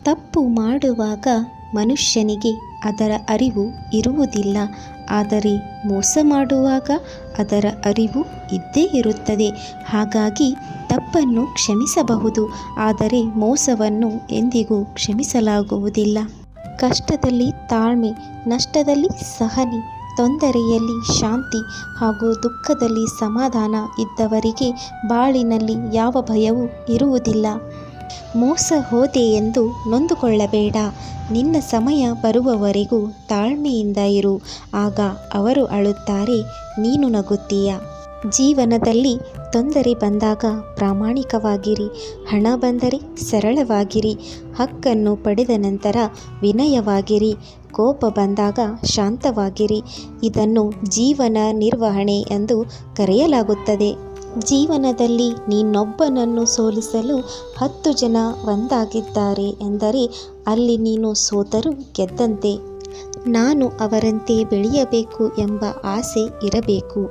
ತಪ್ಪು ಮಾಡುವಾಗ ಮನುಷ್ಯನಿಗೆ ಅದರ ಅರಿವು ಇರುವುದಿಲ್ಲ, ಆದರೆ ಮೋಸ ಮಾಡುವಾಗ ಅದರ ಅರಿವು ಇದ್ದೇ ಇರುತ್ತದೆ. ಹಾಗಾಗಿ ತಪ್ಪನ್ನು ಕ್ಷಮಿಸಬಹುದು, ಆದರೆ ಮೋಸವನ್ನು ಎಂದಿಗೂ ಕ್ಷಮಿಸಲಾಗುವುದಿಲ್ಲ. ಕಷ್ಟದಲ್ಲಿ ತಾಳ್ಮೆ, ನಷ್ಟದಲ್ಲಿ ಸಹನೆ, ತೊಂದರೆಯಲ್ಲಿ ಶಾಂತಿ ಹಾಗೂ ದುಃಖದಲ್ಲಿ ಸಮಾಧಾನ ಇದ್ದವರಿಗೆ ಬಾಳಿನಲ್ಲಿ ಯಾವ ಭಯವೂ ಇರುವುದಿಲ್ಲ. ಮೋಸ ಹೋದೆ ಎಂದು ನೊಂದುಕೊಳ್ಳಬೇಡ. ನಿನ್ನ ಸಮಯ ಬರುವವರೆಗೂ ತಾಳ್ಮೆಯಿಂದ ಇರು. ಆಗ ಅವರು ಅಳುತ್ತಾರೆ, ನೀನು ನಗುತ್ತೀಯ. ಜೀವನದಲ್ಲಿ ತೊಂದರೆ ಬಂದಾಗ ಪ್ರಾಮಾಣಿಕವಾಗಿರಿ. ಹಣ ಬಂದರೆ ಸರಳವಾಗಿರಿ. ಹಕ್ಕನ್ನು ಪಡೆದ ನಂತರ ವಿನಯವಾಗಿರಿ. ಕೋಪ ಬಂದಾಗ ಶಾಂತವಾಗಿರಿ. ಇದನ್ನು ಜೀವನ ನಿರ್ವಹಣೆ ಎಂದು ಕರೆಯಲಾಗುತ್ತದೆ. ಜೀವನದಲ್ಲಿ ನೀನೊಬ್ಬನನ್ನು ಸೋಲಿಸಲು 10 ಜನ ಒಂದಾಗಿದ್ದಾರೆ ಎಂದರೆ ಅಲ್ಲಿ ನೀನು ಸೋತರೂ ಗೆದ್ದಂತೆ. ನಾನು ಅವರಂತೆ ಬೆಳೆಯಬೇಕು ಎಂಬ ಆಸೆ ಇರಬೇಕು,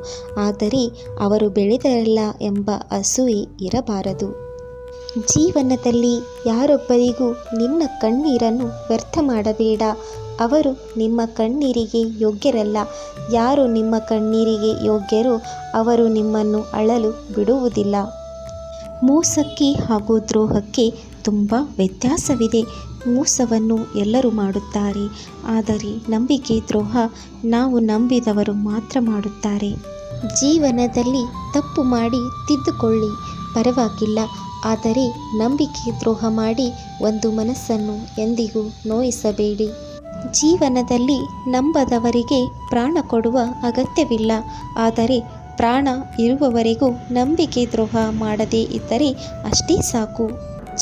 ಆದರೆ ಅವರು ಬೆಳೆದರಲ್ಲ ಎಂಬ ಅಸೂಯೆ ಇರಬಾರದು. ಜೀವನದಲ್ಲಿ ಯಾರೊಬ್ಬರಿಗೂ ನಿನ್ನ ಕಣ್ಣೀರನ್ನು ವ್ಯರ್ಥ ಮಾಡಬೇಡ. ಅವರು ನಿಮ್ಮ ಕಣ್ಣೀರಿಗೆ ಯೋಗ್ಯರಲ್ಲ. ಯಾರು ನಿಮ್ಮ ಕಣ್ಣೀರಿಗೆ ಯೋಗ್ಯರೋ ಅವರು ನಿಮ್ಮನ್ನು ಅಳಲು ಬಿಡುವುದಿಲ್ಲ. ಮೋಸಕ್ಕೆ ಹಾಗೂ ದ್ರೋಹಕ್ಕೆ ತುಂಬ ವ್ಯತ್ಯಾಸವಿದೆ. ಮೋಸವನ್ನು ಎಲ್ಲರೂ ಮಾಡುತ್ತಾರೆ, ಆದರೆ ನಂಬಿಕೆ ದ್ರೋಹ ನಾವು ನಂಬಿದವರು ಮಾತ್ರ ಮಾಡುತ್ತಾರೆ. ಜೀವನದಲ್ಲಿ ತಪ್ಪು ಮಾಡಿ ತಿದ್ದುಕೊಳ್ಳಿ, ಪರವಾಗಿಲ್ಲ, ಆದರೆ ನಂಬಿಕೆ ದ್ರೋಹ ಮಾಡಿ ಒಂದು ಮನಸ್ಸನ್ನು ಎಂದಿಗೂ ನೋಯಿಸಬೇಡಿ. ಜೀವನದಲ್ಲಿ ನಂಬದವರಿಗೆ ಪ್ರಾಣ ಕೊಡುವ ಅಗತ್ಯವಿಲ್ಲ, ಆದರೆ ಪ್ರಾಣ ಇರುವವರೆಗೂ ನಂಬಿಕೆ ದ್ರೋಹ ಮಾಡದೇ ಇದ್ದರೆ ಅಷ್ಟೇ ಸಾಕು.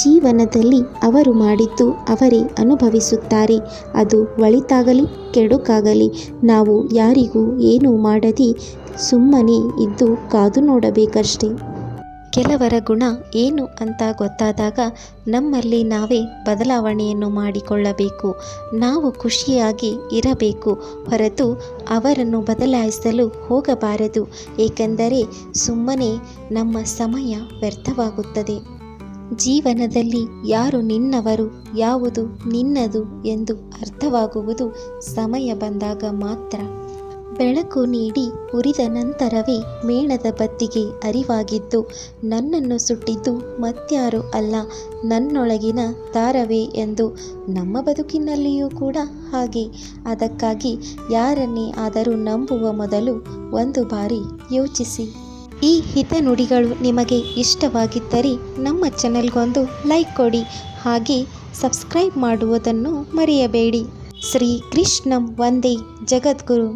ಜೀವನದಲ್ಲಿ ಅವರು ಮಾಡಿದ್ದು ಅವರೇ ಅನುಭವಿಸುತ್ತಾರೆ. ಅದು ಒಳಿತಾಗಲಿ ಕೆಡುಕಾಗಲಿ ನಾವು ಯಾರಿಗೂ ಏನೂ ಮಾಡದೆ ಸುಮ್ಮನೆ ಇದ್ದು ಕಾದು ನೋಡಬೇಕಷ್ಟೆ. ಕೆಲವರ ಗುಣ ಏನು ಅಂತ ಗೊತ್ತಾದಾಗ ನಮ್ಮಲ್ಲಿ ನಾವೇ ಬದಲಾವಣೆಯನ್ನು ಮಾಡಿಕೊಳ್ಳಬೇಕು. ನಾವು ಖುಷಿಯಾಗಿ ಇರಬೇಕು ಹೊರತು ಅವರನ್ನು ಬದಲಾಯಿಸಲು ಹೋಗಬಾರದು. ಏಕೆಂದರೆ ಸುಮ್ಮನೆ ನಮ್ಮ ಸಮಯ ವ್ಯರ್ಥವಾಗುತ್ತದೆ. ಜೀವನದಲ್ಲಿ ಯಾರು ನಿನ್ನವರು, ಯಾವುದು ನಿನ್ನದು ಎಂದು ಅರ್ಥವಾಗುವುದು ಸಮಯ ಬಂದಾಗ ಮಾತ್ರ. ಬೆಳಕು ನೀಡಿ ಉರಿದ ನಂತರವೇ ಮೇಣದ ಬತ್ತಿಗೆ ಅರಿವಾಗಿದ್ದು, ನನ್ನನ್ನು ಸುಟ್ಟಿದ್ದು ಮತ್ಯಾರೂ ಅಲ್ಲ, ನನ್ನೊಳಗಿನ ದಾರವೇ ಎಂದು. ನಮ್ಮ ಬದುಕಿನಲ್ಲಿಯೂ ಕೂಡ ಹಾಗೆ. ಅದಕ್ಕಾಗಿ ಯಾರನ್ನೇ ಆದರೂ ನಂಬುವ ಮೊದಲು ಒಂದು ಬಾರಿ ಯೋಚಿಸಿ. ಈ ಹಿತನುಡಿಗಳು ನಿಮಗೆ ಇಷ್ಟವಾಗಿದ್ದರೆ ನಮ್ಮ ಚಾನೆಲ್ಗೊಂದು ಲೈಕ್ ಕೊಡಿ, ಹಾಗೆ ಸಬ್ಸ್ಕ್ರೈಬ್ ಮಾಡುವುದನ್ನು ಮರೆಯಬೇಡಿ. ಶ್ರೀ ಕೃಷ್ಣಂ ವಂದೇ ಜಗದ್ಗುರು.